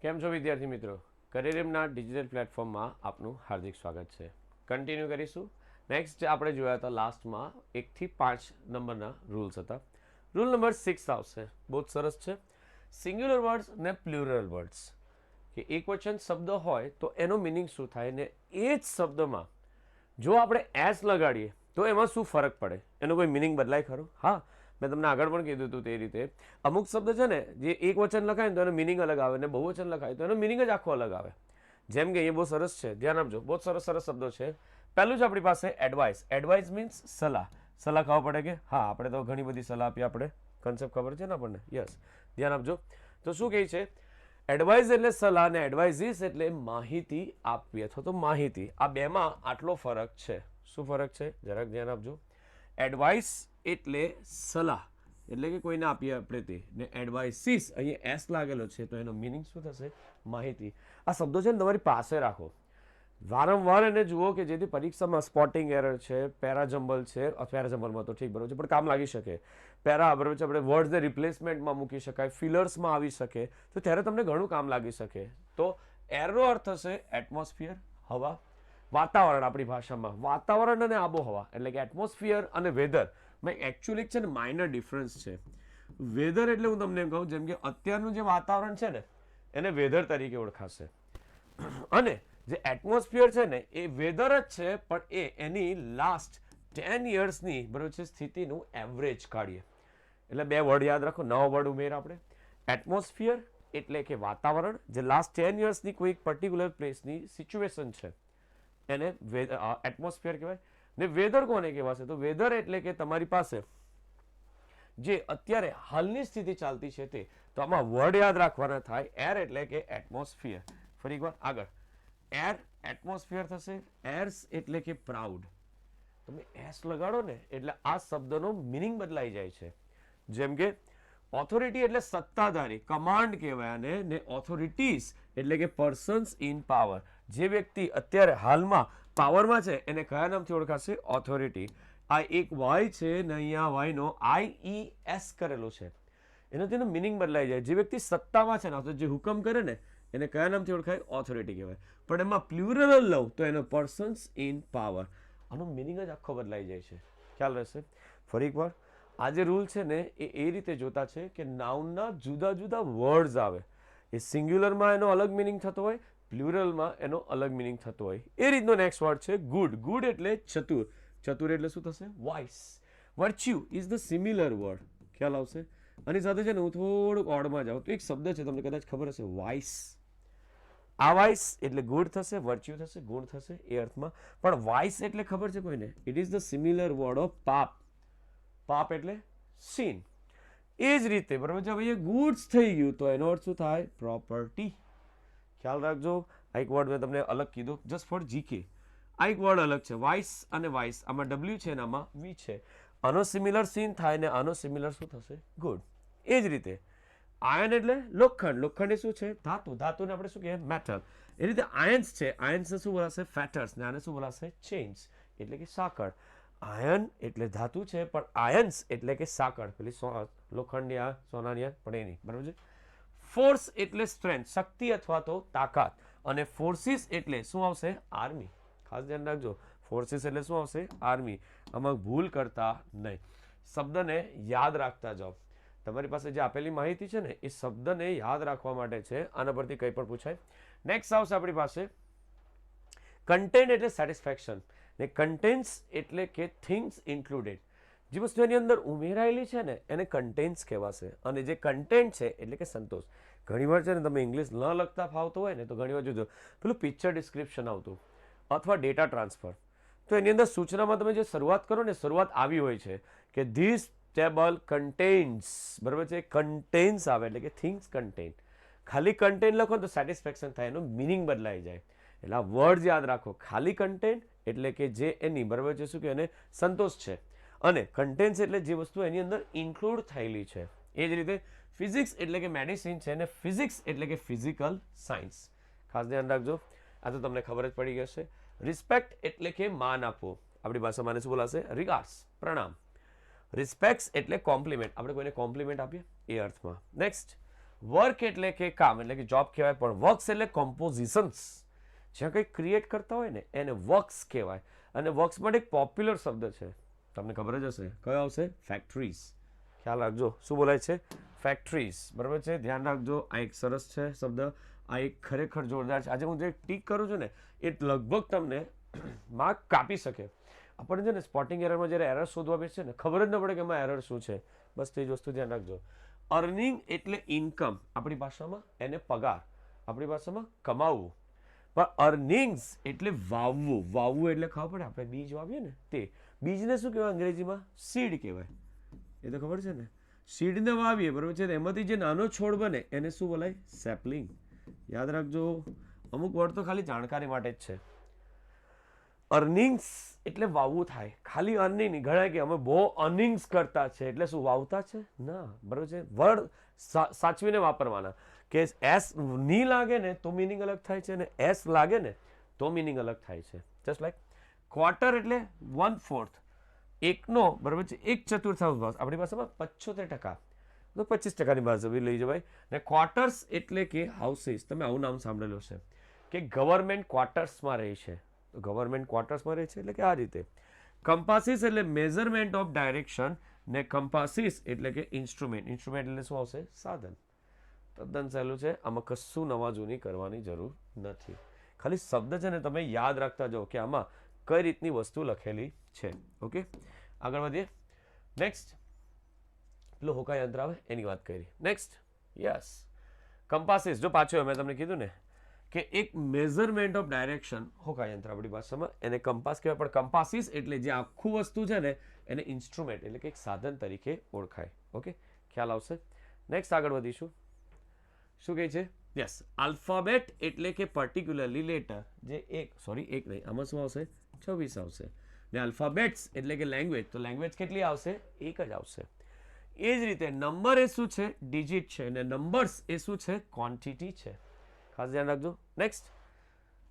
કેમ છો વિદ્યાર્થી મિત્રો? કરિયરમના ડિજિટલ પ્લેટફોર્મમાં આપનું હાર્દિક સ્વાગત છે. કન્ટિન્યુ કરીશું. નેક્સ્ટ આપણે જોયા હતા લાસ્ટમાં 1 થી 5 નંબરના રૂલ્સ હતા. રૂલ નંબર 6 આવશે. બહુ જ સરસ છે. સિંગ્યુલર વર્ડ્સ ને પ્લુરલ વર્ડ્સ, કે એકવચન શબ્દ હોય તો એનો મિનિંગ શું થાય ને એ જ શબ્દમાં જો આપણે એસ લગાડીએ તો એમાં શું ફરક પડે, એનો કોઈ મિનિંગ બદલાય ખરો? હા, મેં તમને આગળ પણ કીધું હતું તે રીતે અમુક શબ્દ છે ને જે એક વચન લખાય ને તો એનો મિનિંગ અલગ આવે ને બહુવચન લખાય તો એનો મિનિંગ જ આખો અલગ આવે. જેમ કે એ બહુ સરસ છે, ધ્યાન આપજો, બહુ સરસ સરસ શબ્દો છે. પહેલું જ આપણી પાસે એડવાઇસ. એડવાઇસ મીન્સ સલાહ. સલાહ ખબર પડે કે હા, આપણે તો ઘણી બધી સલાહ આપીએ, આપણે કન્સેપ્ટ ખબર છે ને આપણને? યસ, ધ્યાન આપજો. તો શું કહે છે? એડવાઇસ એટલે સલાહ ને એડવાઇઝીસ એટલે માહિતી આપવી અથવા તો માહિતી. આ બેમાં આટલો ફરક છે. શું ફરક છે જરાક ધ્યાન આપજો. એડવાઇસ એટલે સલાહ, એટલે કે કોઈને આપીએ આપણે તે, ને એડવાઇસીસ અહીંયા એસ લાગેલો છે તો એનો મિનિંગ શું થશે? માહિતી. આ શબ્દો છે ને તમારી પાસે રાખો, વારંવાર એને જુઓ કે જેથી પરીક્ષામાં સ્પોટિંગ એરર છે, પેરાજમ્બલ છે, પેરાજમ્બલમાં તો ઠીક બરોબર છે પણ કામ લાગી શકે, પેરા બરોબર છે, આપણે વર્ડ્સને રિપ્લેસમેન્ટમાં મૂકી શકાય, ફિલર્સમાં આવી શકે, તો ત્યારે તમને ઘણું કામ લાગી શકે. તો એરનો અર્થ થશે એટમોસ્ફિયર, હવા, વાતાવરણ. આપણી ભાષામાં વાતાવરણ અને આબોહવા એટલે કે એટમોસ્ફિયર અને વેધર મેં એકચ્યુઅલી છે ને માઇનર ડિફરન્સ છે. વેધર એટલે હું તમને કહું, જેમ કે અત્યારનું જે વાતાવરણ છે ને એને વેધર તરીકે ઓળખાશે, અને જે એટમોસ્ફિયર છે ને એ વેધર જ છે પણ એ એની લાસ્ટ 10 યર્સની બરોબર છે સ્થિતિનું એવરેજ કાઢીએ. એટલે બે વર્ડ યાદ રાખો, નવો વર્ડ ઉમેર આપણે. એટમોસ્ફિયર એટલે કે વાતાવરણ, જે લાસ્ટ 10 યર્સની કોઈ પર્ટિક્યુલર પ્લેસની સિચ્યુએશન છે એને એટમોસ્ફિયર કહેવાય. ને વેધર કોને કહેવાશે? તો વેધર એટલે કે તમારી પાસે જે અત્યારે હાલની સ્થિતિ ચાલતી છે તે. તો આમાં વર્ડ યાદ રાખવાના થાય. એર એટલે કે એટમોસ્ફિયર. ફરી એકવાર આગળ, એર એટમોસ્ફિયર થશે. એર્સ એટલે કે પ્રાઉડ. તમે એસ લગાડો ને એટલે આ શબ્દનો મિનિંગ બદલાઈ જાય છે. જેમ કે ઓથોરિટી એટલે સત્તાધારી, કમાન્ડ કહેવાય આને, ને ઓથોરિટીઝ એટલે કે પર્સન્સ ઇન પાવર. જે વ્યક્તિ અત્યારે હાલમાં પાવરમાં છે એને કયા નામથી ઓળખાશે? ઓથોરિટી. આ એક વાય છે ને અહીંયા વાયનો IES કરેલો છે, એનો તેનો મિનિંગ બદલાઈ જાય. જે વ્યક્તિ સત્તામાં છે ને, જે હુકમ કરે ને એને કયા નામથી ઓળખાય? ઓથોરિટી કહેવાય. પણ એમાં પ્લુરલ લઉં તો એનો પર્સન્સ ઇન પાવર. આનો મિનિંગ જ આખો બદલાઈ જાય છે. ખ્યાલ રહેશે? ફરી એકવાર, આ જે રૂલ છે ને એ રીતે જોતા છે કે નાઉનના જુદા જુદા વર્ડ્સ આવે, એ સિંગ્યુલરમાં એનો અલગ મિનિંગ થતો હોય, પ્લુરલમાં એનો અલગ મિનિંગ થતો હોય. એ રીતનો નેક્સ્ટ વર્ડ છે ગુડ. ગુડ એટલે ચતુર. ચતુર એટલે શું થશે? Wise. Virtue is the similar word. ખ્યાલ આવશે? આની સાથે છે ને હું થોડુંક ઓડમાં જાઉં તો એક શબ્દ છે, તમને કદાચ ખબર હશે, વાઇસ. આ વાઇસ એટલે ગુડ થશે, વર્ચ્યુ થશે, ગુણ થશે એ અર્થમાં. પણ વાઇસ એટલે ખબર છે કોઈને? It is the similar word of પાપ. પાપ એટલે સીન. એ જ રીતે બરાબર છે, ભાઈ ગુડ્સ થઈ ગયું તો એનો અર્થ શું થાય? પ્રોપર્ટી. ખ્યાલ રાખજો. આ એક વર્ડ મેં તમને અલગ કીધું જસ્ટ ફોર જીકે. આ એક વર્ડ અલગ છે, વાઇસ અને વાઇસ. આમાં ડબલ્યુ છે ને આમાં વી છે. આનો સિમિલર સીન થાય ને આનો સિમિલર શું થશે? ગુડ. એ જ રીતે આયન એટલે લોખંડ. લોખંડ એ શું છે? ધાતુ. ધાતુને આપણે શું કહીએ? મેટલ. એ રીતે આયન્સ છે, આયન્સને શું બોલાશે? ફેટર્સ. ને આને શું બોલાશે? ચેન્સ એટલે કે સાંકળ. આયન એટલે ધાતુ છે પણ આયન્સ એટલે કે સાંકળ. પેલી લોખંડની આ સોનાની પણ એ નહીં, બરાબર છે. ફોર્સ એટલે સ્ટ્રેન્થ, શક્તિ અથવા તો તાકાત. અને ફોર્સિસ એટલે શું આવશે? આર્મી. ખાસ ધ્યાન રાખજો, ફોર્સિસ એટલે શું આવશે? આર્મી. આમાં ભૂલ કરતા નહીં, શબ્દને યાદ રાખતા જાઓ. તમારી પાસે જે આપેલી માહિતી છે ને એ શબ્દને યાદ રાખવા માટે છે. આના પરથી કંઈ પણ પૂછાય. નેક્સ્ટ આવશે આપણી પાસે કન્ટેન્ટ એટલે સેટિસ્ફેક્શન, ને કન્ટેન્ટ્સ એટલે કે થિંગ્સ ઇન્ક્લુડેડ. જે વસ્તુ એની અંદર ઉમેરાયેલી છે ને એને કન્ટેન્ટ્સ કહેવાશે. અને જે કન્ટેન્ટ છે એટલે કે સંતોષ. ઘણીવાર છે ને તમે ઇંગ્લિશ ન લખતા ફાવતું હોય ને તો ઘણીવાર જોજો પેલું પિક્ચર ડિસ્ક્રિપ્શન આવતું અથવા ડેટા ટ્રાન્સફર, તો એની અંદર સૂચનામાં તમે જે શરૂઆત કરો ને શરૂઆત આવી હોય છે કે ધીસ ટેબલ કન્ટેન્સ, બરાબર છે, કન્ટેન્સ આવે એટલે કે થિંગ્સ કન્ટેન. ખાલી કન્ટેન લખો તો સેટિસ્ફેક્શન થાય, એનો મિનિંગ બદલાઈ જાય. એટલે આ વર્ડ યાદ રાખો. ખાલી કન્ટેન્ટ એટલે કે જે એની બરાબર છે શું કે એને સંતોષ છે, અને કન્ટેન્સ એટલે જે વસ્તુ એની અંદર ઇન્ક્લુડ થયેલી છે. એ જ રીતે ફિઝિક્સ એટલે કે મેડિસિન છે, અને ફિઝિક્સ એટલે કે ફિઝિકલ સાયન્સ. ખાસ ધ્યાન રાખજો, આ તો તમને ખબર જ પડી જશે. રિસ્પેક્ટ એટલે કે માન આપવું. આપણી ભાષામાં શું બોલાશે? રિગાર્ડ્સ, પ્રણામ. રિસ્પેક્ટ એટલે કોમ્પ્લિમેન્ટ, આપણે કોઈને કોમ્પ્લિમેન્ટ આપીએ એ અર્થમાં. નેક્સ્ટ વર્ક એટલે કે કામ એટલે કે જોબ કહેવાય, પણ વર્ક્સ એટલે કમ્પોઝિશન્સ, જ્યાં કંઈક ક્રિએટ કરતા હોય ને એને વર્ક્સ કહેવાય. અને વર્ક્સ માટે એક પોપ્યુલર શબ્દ છે, તમને ખબર જ હશે, કયો આવશે? ફેક્ટરીઝ. ખ્યાલ રાખજો શું બોલાય છે? ફેક્ટરીઝ. બરાબર છે, ધ્યાન રાખજો. આ એક સરસ છે શબ્દ, આ એક ખરેખર જોરદાર છે. આજે હું જે ટીક કરું છું ને એ લગભગ તમને માર્ક કાપી શકે. આપણને છે ને સ્પોટિંગ એરરમાં જ્યારે એરર શોધવા બેસે ને ખબર જ ન પડે કે એમાં એરર શું છે. બસ તે જ વસ્તુ ધ્યાન રાખજો. અર્નિંગ એટલે ઇન્કમ, આપણી ભાષામાં એને પગાર, આપણી ભાષામાં કમાવવું. પણ અર્નિંગ્સ એટલે વાવવું. વાવવું એટલે ખબર પડે, આપણે બીજ વાવીએ ને તે બીજને શું કહેવાય અંગ્રેજીમાં? સીડ કહેવાય. એ તો ખબર છે ને? સીડને વાવીએ, બરાબર છે, એમાંથી જે નાનો છોડ બને એને શું બોલાય? સેપલિંગ. યાદ રાખજો, અમુક વર્ડ તો ખાલી જાણકારી માટે જ છે. અર્નિંગ્સ એટલે વાવવું થાય, ખાલી અર્નિંગ નહીં. ઘણા કે અમે બહુ અર્નિંગ્સ કરતા છે એટલે શું વાવતા છે? ના, બરાબર છે. વર્ડ સાચવીને વાપરવાના, કે એસ ની લાગે ને તો મિનિંગ અલગ થાય છે, અને એસ લાગે ને તો મિનિંગ અલગ થાય છે. જસ્ટ લાઈક ક્વાર્ટર એટલે 1/4, એકનો, બરાબર છે, 1/4 ભાગ, આપણી પાસેમાં 75%, તો 25%ની બાજુ લઈ જવાય. ને ક્વાર્ટર્સ એટલે કે હાઉસીસ. તમે આવું નામ સાંભળેલું છે કે ગવર્મેન્ટ ક્વાર્ટર્સમાં રહે છે, તો ગવર્મેન્ટ ક્વાર્ટર્સમાં રહે છે એટલે કે આ રીતે. કમ્પાસીસ એટલે મેઝરમેન્ટ ઓફ ડાયરેક્શન, ને કમ્પાસીસ એટલે કે ઇન્સ્ટ્રુમેન્ટ. ઇન્સ્ટ્રુમેન્ટ એટલે શું આવશે? સાધન. તદ્દન સહેલું છે, આમાં કશું નવા જૂની કરવાની જરૂર નથી. ખાલી શબ્દ છે ને તમે યાદ રાખતા જાઓ કે આમાં કઈ રીતની વસ્તુ લખેલી છે. ઓકે, આગળ વધીએ. નેક્સ્ટ પેલું હોકા યંત્ર આવે એની વાત કરી. Next, yes, compasses. જો પાછું મેં તમને કીધું ને કે એક મેઝરમેન્ટ ઓફ ડાયરેક્શન, હોકા યંત્ર આપણી ભાષામાં એને કંપાસ કહેવાય, પણ કમ્પાસીસ એટલે જે આખું વસ્તુ છે ને એને ઇન્સ્ટ્રુમેન્ટ એટલે કે એક સાધન તરીકે ઓળખાય. ઓકે, ખ્યાલ આવશે. નેક્સ્ટ આગળ વધીશું. શું કહે છે? યસ, આલ્ફાબેટ એટલે કે પર્ટિક્યુલરલી લેટર, જે એક નહીં, આમાં શું આવશે? 26 આવશે. ને આલ્ફાબેટ્સ એટલે કે લેંગ્વેજ, તો લેંગ્વેજ કેટલી આવશે? એક જ આવશે. એ જ રીતે નંબર એ શું છે? ડિજિટ છે, અને નંબર્સ એ શું છે? ક્વોન્ટિટી છે. ખાસ ધ્યાન રાખજો. નેક્સ્ટ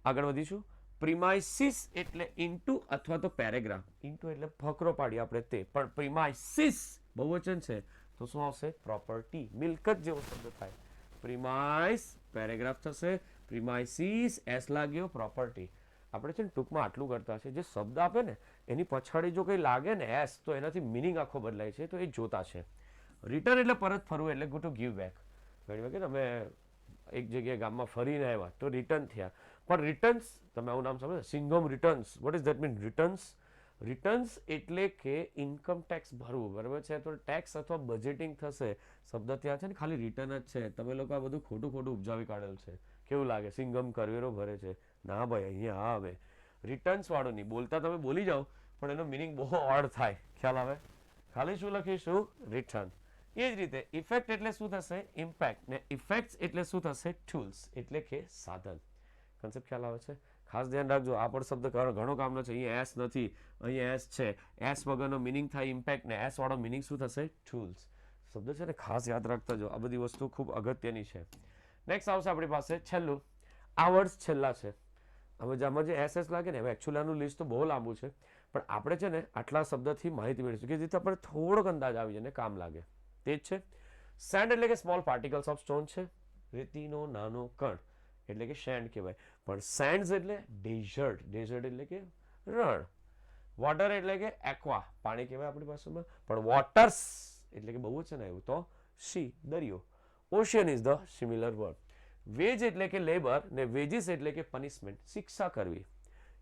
આગળ વધીશું. પ્રિમાઇસીસ એટલે ઇન્ટુ અથવા તો પેરેગ્રાફ. ઇન્ટુ એટલે ફકરો પાડી આપણે તે, પણ પ્રિમાઇસીસ બહુવચન છે તો શું આવશે? પ્રોપર્ટી, મિલકત જેવો શબ્દ થાય. પ્રિમાઇસ પેરેગ્રાફ થશે, પ્રિમાઇસીસ એસ લાગ્યો, પ્રોપર્ટી. આપણે છે ને ટૂંકમાં આટલું કરતા છે, જે શબ્દ આપે ને એની પછાડી જો કંઈ લાગે ને એસ, તો એનાથી મિનિંગ આખો બદલાય છે, તો એ જોતા છે. રિટર્ન એટલે પરત ફરવું, એટલે ગો ટુ ગીવ બેક. ઘણી વખત તમે એક જગ્યાએ ગામમાં ફરીને આવ્યા તો રિટર્ન થયા, પણ રિટર્ન્સ, તમે આવું નામ સાંભળ્યું? Singham returns. What is that mean? Returns. Returns એટલે કે ઇન્કમ ટેક્સ ભરવું, બરાબર છે, તો ટેક્સ અથવા બજેટિંગ થશે. શબ્દ ત્યાં છે ને ખાલી રિટર્ન જ છે. તમે લોકો આ બધું ખોટું ઉપજાવી કાઢેલું છે. કેવું લાગે? સિંઘમ કરવેરો ભરે છે. ના ભાઈ, અહીંયા આવે રિટર્ન્સ વાળું નહીં. બોલતા તમે બોલી જાઓ પણ એનો મિનિંગ બહુ ઓડ થાય. ખ્યાલ આવે? ખાલી શું લખીશું? રિટર્ન. એ જ રીતે ઇફેક્ટ એટલે શું થશે? ઇમ્પેક્ટ. ને ઇફેક્ટ્સ એટલે શું થશે? ટૂલ્સ એટલે કે સાધન. કન્સેપ્ટ ખ્યાલ આવે છે? ખાસ ધ્યાન રાખજો, આ પણ શબ્દ ઘણો કામનો છે. અહીંયા એસ નથી, અહીંયા એસ છે. એસ વગરનો મિનિંગ થાય ઇમ્પેક્ટ, ને એસ વાળો મિનિંગ શું થશે? ટૂલ્સ. શબ્દ છે ને ખાસ યાદ રાખતા જો, આ બધી વસ્તુ ખૂબ અગત્યની છે. નેક્સ્ટ આવશે આપણી પાસે છેલ્લું. આ વર્ડ્સ છેલ્લા છે. હવે આમાં જે એસ લાગે ને, હવે એકચ્યુઅલી આનું લિસ્ટ તો બહુ લાંબુ છે, પણ આપણે છે ને આટલા શબ્દથી માહિતી મેળવીશું કે જેથી આપણે થોડોક અંદાજ આવી જાય ને કામ લાગે. તે જ છે. સેન્ડ એટલે કે સ્મોલ પાર્ટિકલ્સ ઓફ સ્ટોન છે, રેતીનો નાનો કણ એટલે કે સેન્ડ કહેવાય. પણ સેન્ડ્સ એટલે ડેઝર્ટ. ડેઝર્ટ એટલે કે રણ. વોટર એટલે કે એક્વા, પાણી કહેવાય આપણી ભાષામાં. પણ વોટર્સ એટલે કે બહુ છે ને એવું તો સી, દરિયો. Ocean is the similar word. Veg એટલે કે લેબર, ને વેજીસ એટલે કે પનિશમેન્ટ, શિક્ષા કરવી.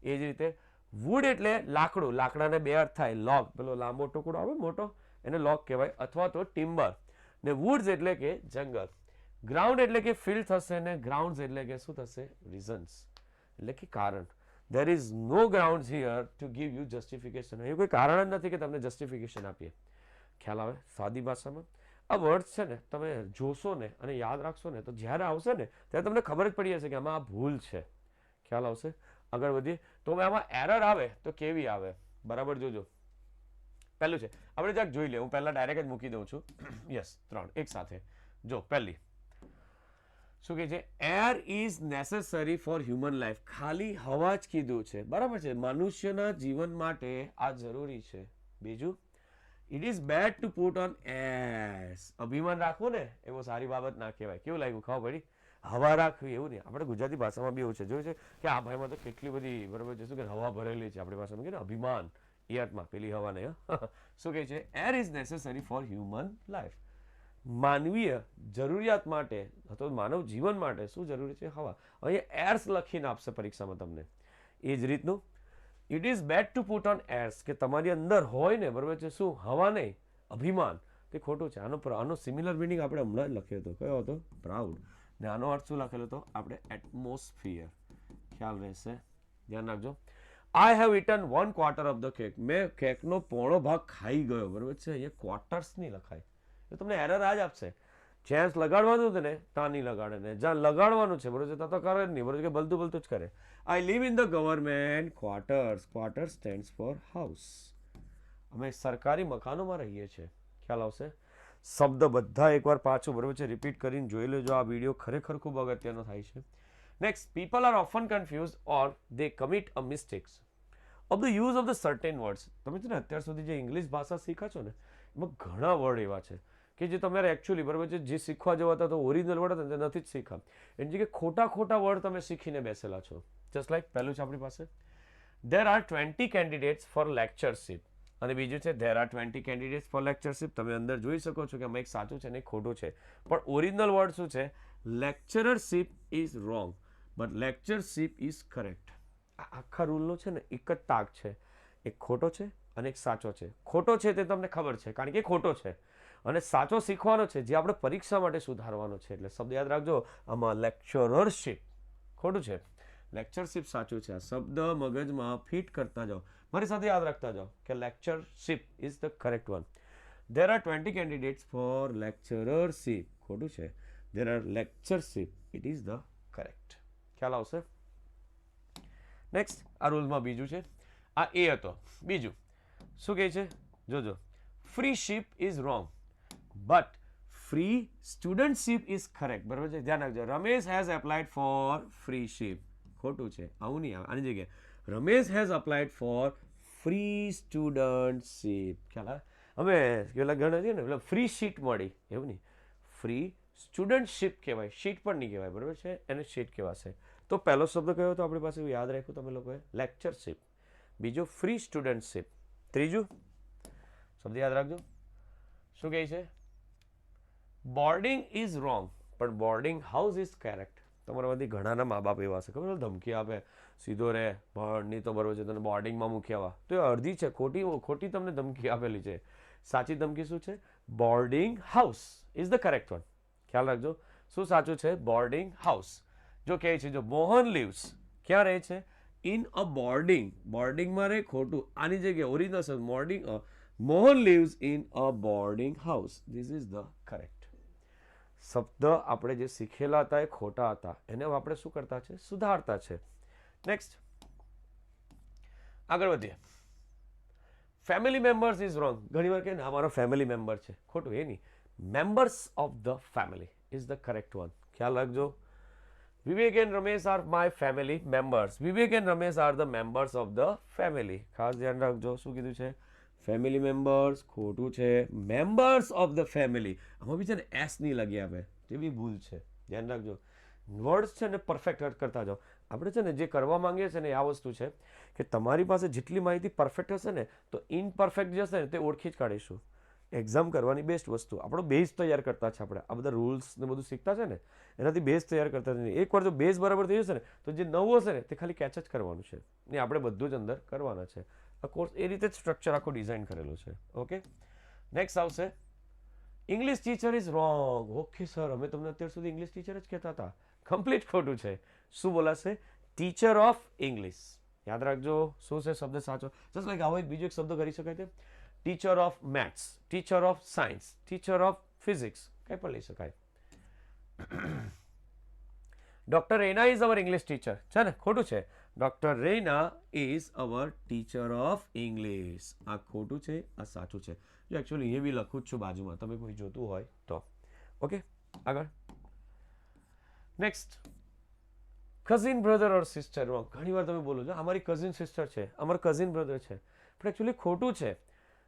એ જ રીતે વુડ એટલે લાકડું. લાકડાને બે અર્થ થાય. લોગ, પેલો લાંબો ટુકડો આવે મોટો, એને લોગ કહેવાય, અથવા તો ટિમ્બર. ને વુડ્સ એટલે કે જંગલ. ગ્રાઉન્ડ એટલે કે ફિલ્ડ થશે, ને ગ્રાઉન્ડ્સ એટલે કે શું થશે? રીઝન્સ એટલે કે કારણ. There is no ground here to give you justification. એવું કોઈ કારણ જ નથી કે તમને જસ્ટિફિકેશન આપીએ. ખ્યાલ આવે? સાદી ભાષામાં આ વર્ડ્સ છે ને તમે જોશો ને અને યાદ રાખશો ને, તો જ્યારે આવશે ને ત્યારે તમને ખબર જ પડી જશે કે આમાં આ ભૂલ છે. ખ્યાલ આવશે? આગળ વધીએ. તો હવે આમાં એરર આવે તો કેવી આવે? બરાબર જોજો. પહેલું છે, આપણે જરાક જોઈ લે. હું પહેલા ડાયરેક્ટ જ મૂકી દઉં છું. યસ, 3 એક સાથે. જો પહેલી શું કહે છે? Air is necessary four human life. ખાલી હવા જ કીધું છે, બરાબર છે, મનુષ્યના જીવન માટે આ જરૂરી છે. બીજું, it is bad to put on airs. અભિમાન રાખવું ને એ બહુ સારી બાબત ના કહેવાય. કેવું લાગ્યું? ખબર પડી? હવા રાખવી એવું નહીં. આપણે ગુજરાતી ભાષામાં બી એવું છે, જોયું છે કે આ ભાઈમાં તો કેટલી બધી બરાબર છે, શું કે હવા ભરેલી છે. આપણી ભાષામાં કે અભિમાન ઈયતમાં પેલી હવા નહીં. શું કહે છે? Air is necessary four human life. માનવીય જરૂરિયાત માટે અથવા માનવ જીવન માટે શું જરૂરી છે? હવા. અહીંયા એર્સ લખીને આપશે પરીક્ષામાં તમને. એ જ રીતનું it is bad to put on airs, કે તમારી અંદર હોય ને બરાબર છે શું? હવા નહીં, અભિમાન. તે ખોટું છે. આનો સિમિલર મિનિંગ આપણે હમણાં જ લખ્યો હતો. કયો હતો? પ્રાઉડ. ને આનો અર્થ શું લખેલો હતો આપણે? એટમોસ્ફિયર. ખ્યાલ રહેશે, ધ્યાન રાખજો. I have eaten 1/4 of the cake. મેં કેકનો પોણો ભાગ ખાઈ ગયો. બરાબર છે? અહીંયા ક્વાર્ટર્સ નહીં લખાય. તો તમને એરર આ જ આપશે. જ્યાં લગાડવાનું છે ને ત્યાં નહીં લગાડે, ને જ્યાં લગાડવાનું છે બરોબર છે ત્યાં તો કરે જ નહીં. બરોબર કે બલતું બલતું જ કરે. I live in the government quarters. Quarter stands for house. અમે સરકારી મકાનોમાં રહીએ છીએ. ખ્યાલ આવશે? શબ્દ બધા એકવાર પાછું બરોબર છે રિપીટ કરીને જોઈ લેજો. આ વિડીયો ખરેખર ખૂબ અગત્યનો થાય છે. Next, people are often confuse or they commit a mistakes of the use of the certain words. તમે છે ને અત્યાર સુધી જે ઇંગ્લિશ ભાષા શીખા છો ને એમાં ઘણા વર્ડ એવા છે કે જે તમારે એકચ્યુઅલી બરાબર છે જે શીખવા જવા હતા તો ઓરિજિનલ વર્ડ હતા તે નથી જ શીખા. એની જગ્યાએ ખોટા વર્ડ તમે શીખીને બેસેલા છો. જસ્ટ લાઈક પહેલું છે આપણી પાસે ધેર આર 20 કેન્ડિડેટ્સ ફોર લેક્ચરશીપ, અને બીજું છે ધેર આર 20 કેન્ડિડેટ્સ ફોર લેક્ચરશીપ. તમે અંદર જોઈ શકો છો કે આમાં એક સાચું છે ને એક ખોટું છે, પણ ઓરિજિનલ વર્ડ શું છે? Lecturership is wrong but lectureship is correct. આ આખા રૂલનો છે ને એક જ તાક છે. એક ખોટો છે અને એક સાચો છે. ખોટો છે તે તમને ખબર છે કારણ કે ખોટો છે, અને સાચો શીખવાનો છે જે આપણે પરીક્ષા માટે સુધારવાનો છે. એટલે શબ્દ યાદ રાખજો. આમાં લેક્ચરરશીપ ખોટું છે, લેક્ચરશીપ સાચું છે. આ શબ્દ મગજમાં ફિટ કરતા જાઓ. મારી સાથે યાદ રાખતા જાઓ કે lectureship is the correct one. There are 20 candidates for lecturership. ખોટું છે. There are lectureship. It is the correct. ખ્યાલ આવશે? નેક્સ્ટ, આ રૂલમાં બીજું છે. આ એ હતો. બીજું શું કહે છે? જોજો. Freeship is wrong but free studentship is correct. બરાબર છે? ધ્યાન રાખજો. Ramesh has applied for freeship. ખોટું છે. આવું નહીં આવે. આની જગ્યાએ Ramesh has applied for free studentship. ખ્યાલ આવે? હવે પેલા ગણે છે ને એટલે ફ્રી શીટ મળી એવું નહીં. ફ્રી સ્ટુડન્ટશીપ કહેવાય, શીટ પણ નહીં કહેવાય. બરાબર છે? એને શીટ કહેવાશે. તો પહેલો શબ્દ કયો હતો આપણી પાસે? યાદ રાખ્યું તમે લોકોએ? લેક્ચરશીપ. બીજો ફ્રી સ્ટુડન્ટશીપ. ત્રીજું શબ્દ યાદ રાખજો. શું કહે છે? બોર્ડિંગ ઇઝ રોંગ પણ બોર્ડિંગ હાઉસ ઇઝ કરેક્ટ. તમારામાંથી ઘણાના મા બાપ એવા છે ખબર ધમકી આપે સીધો રહે ભણની તો બરોબર છે તને બોર્ડિંગમાં મૂકી આવવા. તો એ અડધી છે, ખોટી તમને ધમકી આપેલી છે. સાચી ધમકી શું છે? Boarding house is the correct one. ખ્યાલ રાખજો. શું સાચું છે? Boarding house. જો કહે છે જો મોહન લીવ્સ ક્યાં રહે છે? In a boarding. બોર્ડિંગમાં રહે, ખોટું. આની જગ્યાએ ઓરિજિનલ શબ્દ boarding. Mohan lives in a boarding house. This is the correct. શબ્દ આપણે જે શીખેલા હતા એ ખોટા હતા, એને આપણે શું કરતા છે? સુધારતા છે. નેક્સ્ટ, આગળ વધીએ. Family members is wrong. ઘણી વાર કહે ને અમારો ફેમિલી મેમ્બર છે. ખોટું. એ નહીં. Members of the family is the correct one. ખ્યાલ રાખજો. Vivek and Ramesh are my family members. Vivek and Ramesh are the members of the family. ખાસ ધ્યાન રાખજો. શું કીધું છે? Family members. ખોટું છે. Members of the family. આમાં બી છે ને એસ નહીં લગી આપે, તે બી ભૂલ છે. ધ્યાન રાખજો. વર્ડ્સ છે ને પરફેક્ટ કરતા જાઓ. આપણે છે ને જે કરવા માંગીએ છીએ ને આ વસ્તુ છે કે તમારી પાસે જેટલી માહિતી પરફેક્ટ હશે ને તો ઇનપરફેક્ટ જે હશે ને તે ઓળખી જ કાઢીશું. એક્ઝામ કરવાની બેસ્ટ વસ્તુ આપણો બેઝ તૈયાર કરતા છે. આપણે આ બધા રૂલ્સ ને બધું શીખતા છે ને એનાથી બેઝ તૈયાર કરતા છે. એકવાર જો બેઝ બરાબર થઈ જશે ને તો જે નવું હશે ને તે ખાલી કેચ જ કરવાનું છે ને આપણે બધું જ અંદર કરવાના છે. આ કોર્સ એ રીતે જ સ્ટ્રક્ચર આખો ડિઝાઇન કરેલો છે. ઓકે, નેક્સ્ટ આવશે English teacher is wrong. Okay sir, અમે તમને અત્યાર સુધી ઇંગ્લિશ ટીચર જ કહેતા હતા. કમ્પ્લીટ ખોટું છે. શું બોલાશે? Teacher of English. યાદ રાખજો. શું છે શબ્દ સાચો? જસ્ટ લાઈક આવો એક બીજો એક શબ્દ કરી શકાય છે. Teacher of maths, teacher of science, teacher of physics, કંઈ પણ લઈ શકાય. Doctor Raina is our English teacher છે ને? ખોટું છે. Doctor Raina is our teacher of English. આ ખોટું છે, આ સાચું છે. જો એકચ્યુઅલી એ બી લખું જ છું બાજુમાં, તમે કોઈ જોતું હોય તો. ઓકે, આગળ. નેક્સ્ટ, કઝિન બ્રધર ઓર સિસ્ટર રોંગ. ઘણી વાર તમે બોલો છો અમારી કઝિન સિસ્ટર છે, અમારો કઝિન બ્રધર છે, પણ એકચ્યુઅલી ખોટું છે.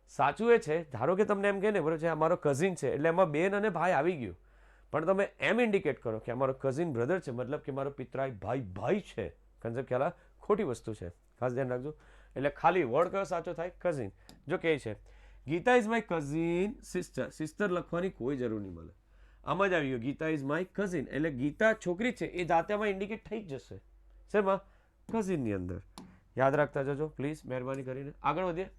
સાચું એ છે, ધારો કે તમને એમ કહે ને બરાબર છે, આ મારો કઝિન છે એટલે એમાં બેન અને ભાઈ આવી ગયું, પણ તમે એમ ઇન્ડિકેટ કરો કે અમારો કઝિન બ્રધર છે, મતલબ કે મારો પિતરાઈ ભાઈ છે, કન્સેપ્ટ ખ્યાલ આવે? ખોટી વસ્તુ છે, ખાસ ધ્યાન રાખજો. એટલે ખાલી વર્ડ કયો સાચો થાય? કઝિન. જો કહે છે Gita is my cousin sister, sister લખવાની કોઈ જરૂર નહીં મળે, આમ જ આવી ગયો ગીતા ઇઝ માય કઝિન, એટલે ગીતા છોકરી છે એ જાતેમાં ઇન્ડિકેટ થઈ જ જશે. શેમાં? કઝિનની અંદર. યાદ રાખતા જજો પ્લીઝ, મહેરબાની કરીને. આગળ વધીએ.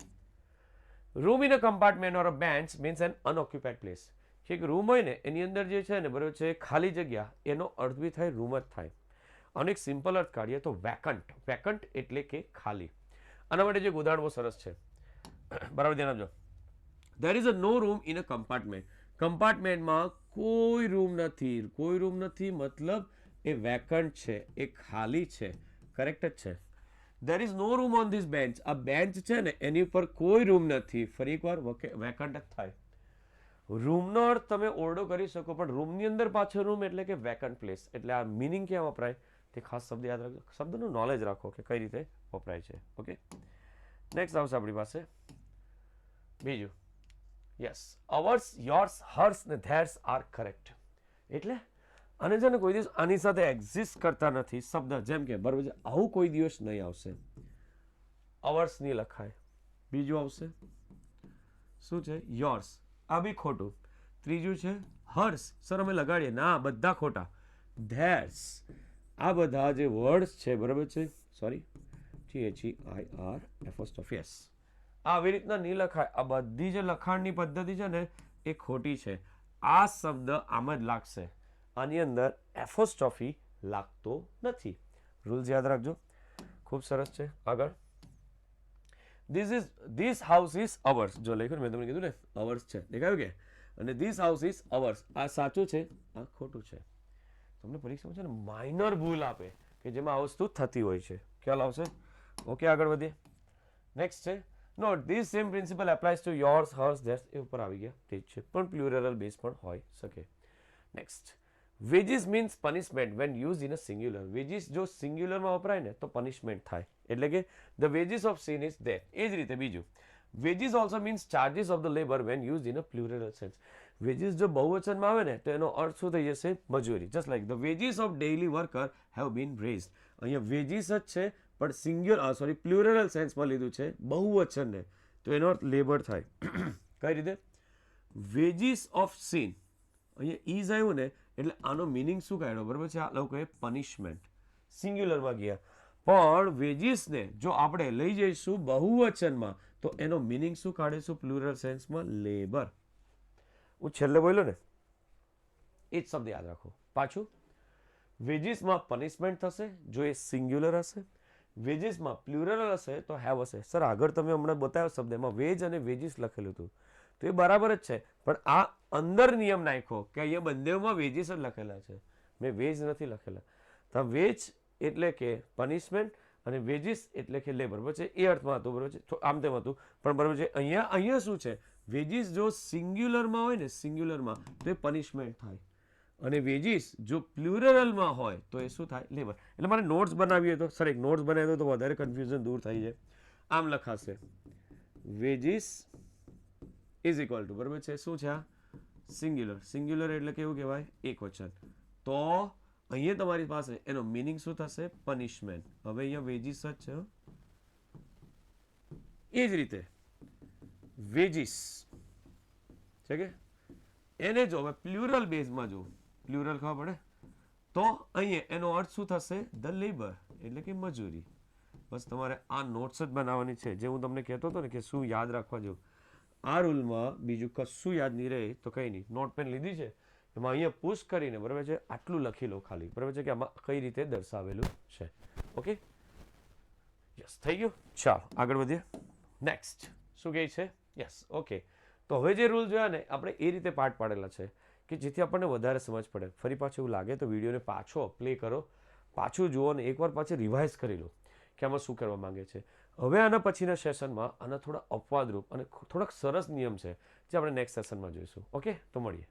Room in a compartment or a bench means an unoccupied place. કે એક રૂમ હોય ને એની અંદર જે છે ને બરાબર છે ખાલી જગ્યા, એનો અર્થ બી થાય રૂમ જ થાય. અને એક સિમ્પલ અર્થ કાઢીએ તો વેકન્ટ. વેકન્ટ એટલે કે ખાલી. આના માટે જે ઉદાહરણ બહુ સરસ છે, બરાબર ધ્યાન આપજો. There is a no room in a compartment. કમ્પાર્ટમેન્ટમાં કોઈ રૂમ નથી. કોઈ રૂમ નથી મતલબ એ વેકન્ટ છે, એ ખાલી છે. કરેક્ટ જ છે. There is no room on this bench. આ બેન્ચ છે ને એની ઉપર કોઈ રૂમ નથી. ફરી એકવાર વેકન્ટ જ થાય. રૂમનો અર્થ તમે ઓરડો કરી શકો, પણ રૂમની અંદર પાછો રૂમ એટલે કે વેકન્ટ પ્લેસ. એટલે આ મિનિંગ ક્યાં વપરાય તે ખાસ શબ્દ યાદ રાખજો. શબ્દનું નોલેજ રાખો કે કઈ રીતે વપરાય છે. ઓકે, નેક્સ્ટ આવશે આપણી પાસે બીજું. યસ, અવર્સ, યોર્સ, હર્સ ને ધેર્સ આર કરેક્ટ. એટલે અને છે ને કોઈ દિવસ આની સાથે એક્ઝિસ્ટ કરતા નથી શબ્દ, જેમ કે બરાબર છે આવું કોઈ દિવસ નહીં આવશે. અવર્સ નહીં લખાય. બીજું આવશે શું છે? યોર્સ. આ બી ખોટું. ત્રીજું છે હર્સ. સર અમે લગાડીએ ના, બધા ખોટા. ધેર્સ. આ બધા જે વર્ડ્સ છે બરાબર છે, સોરી THEIRF. આવી રીતના નહીં લખાય. આ બધી જે લખાણની પદ્ધતિ છે ને એ ખોટી છે. આ શબ્દ આમ જ લાગશે, આની અંદર એફોસ્ટ્રોફી લાગતો નથી. રૂલ્સ યાદ રાખજો, ખૂબ સરસ છે. આગળ. This house is hours. જો લખ્યું મેં તમને કીધું ને અવર્સ છે, દેખાયું કે? અને ધીસ હાઉસ ઇઝ અવર્સ. આ સાચું છે, આ ખોટું છે. તમને પરીક્ષામાં છે ને માઇનર ભૂલ આપે કે જેમાં આ વસ્તુ થતી હોય છે. ખ્યાલ આવશે? ઓકે, આગળ વધીએ. નેક્સ્ટ છે not. This same principle applies to yours, hers, theirs. એ ઉપર આવી ગયા, તે જ છે, પણ પ્લુરલ બેઝ પણ હોઈ શકે. Next. Wages means punishment when use in a singular. Wages જો સિંગ્યુલરમાં વપરાય ને તો પનિશમેન્ટ થાય, એટલે કે the wages of sin is there. એ જ રીતે બીજું, wages also means charges of the labour when use in a plural sense. Wages જો બહુવચનમાં આવે ને તો એનો અર્થ શું થઈ જશે? મજૂરી. Just like the wages of daily worker have been raised. અહીંયા વેજીસ જ છે પણ સિંગ્યુલર પ્લુરલ સેન્સમાં લીધું છે બહુવચનને, તો એનો અર્થ લેબર થાય. કઈ રીતે? વેજીસ ઓફ સિન, અહીંયા ઇઝ આવ્યું ને એટલે આનો મિનિંગ શું કાઢ્યો બરાબર છે? આ લોકોએ પનિશમેન્ટ સિંગ્યુલરમાં ગયા, પણ વેજીસને જો આપણે લઈ જઈશું બહુવચનમાં તો એનો મિનિંગ શું કાઢીશું પ્લુરલ સેન્સમાં? લેબર. હું છેલ્લે બોલ્યો ને એ જ શબ્દ યાદ રાખો. પાછું, વેજીસમાં પનિશમેન્ટ થશે જો એ સિંગ્યુલર હશે. વેજીસમાં પ્લુરલ હશે તો હેવ હશે. સર આગળ તમે હમણાં બતાવ્યો શબ્દ, એમાં વેજ અને વેજીસ લખેલું હતું તો એ બરાબર જ છે, પણ આ અંદર નિયમ નાખ્યો કે અહીંયા બંનેમાં વેજીસ જ લખેલા છે, મેં વેજ નથી લખેલા. તો વેજ એટલે કે પનિશમેન્ટ અને વેજીસ એટલે કે લેબર. બરાબર છે? એ અર્થમાં હતું, બરાબર છે? આમ તેમ હતું, પણ બરાબર છે અહીંયા શું છે? વેજીસ જો સિંગ્યુલરમાં હોય ને, સિંગ્યુલરમાં તો એ પનિશમેન્ટ થાય, અને વેજીસ જો પ્લુરલમાં હોય તો એ શું થાય? લેબર. એટલે મારે નોટ્સ બનાવીએ તો સર એક નોટ્સ બનાવી દો તો વધારે કન્ફ્યુઝન દૂર થઈ જાય. આમ લખાશે વેજીસ ઇઝ ઇક્વલ ટુ બરાબર છે શું છે? આ સિંગ્યુલર. સિંગ્યુલર એટલે કેવું કહેવાય? એક વચન. તો અહીંયા તમારી પાસે એનો મિનિંગ શું થશે? પનિશમેન્ટ. હવે અહીંયા વેજીસ જ છે. એ જ રીતે વેજીસ છે કે એને જો હવે પ્લુરલ બેઝમાં જો પ્લુરલ ખબર પડે તો અહીંયા એનો અર્થ શું થશે? ધ લેબર, એટલે કે મજૂરી. બસ તમારે આ નોટ્સ જ બનાવવાની છે, જે હું તમને કહેતો હતો ને કે શું યાદ રાખવા જેવું. આ રૂલમાં બીજું કશું યાદ નહીં રહે તો કંઈ નહીં. નોટ પેન લીધી છે, એમાં અહીંયા પુશ કરીને બરાબર છે આટલું લખી લો ખાલી, બરાબર છે કે આમાં કઈ રીતે દર્શાવેલું છે. ઓકે, યસ, થઈ ગયું. ચાલો આગળ વધીએ. નેક્સ્ટ શું કહે છે? Yes, okay. તો હવે જે રૂલ જોયા ને આપણે એ રીતે પાઠ પાડેલા છે કે જેથી આપણને વધારે સમજ પડે. ફરી પાછું એવું લાગે તો વિડીયોને પાછો પ્લે કરો, પાછું જુઓ ને એકવાર પાછું રિવાઇઝ કરી લો કે આમાં શું કરવા માંગે છે. હવે આના પછીના સેશનમાં આના થોડા અપવાદરૂપ અને થોડાક સરસ નિયમ છે જે આપણે નેક્સ્ટ સેશનમાં જોઈશું. ઓકે, તો મળીએ.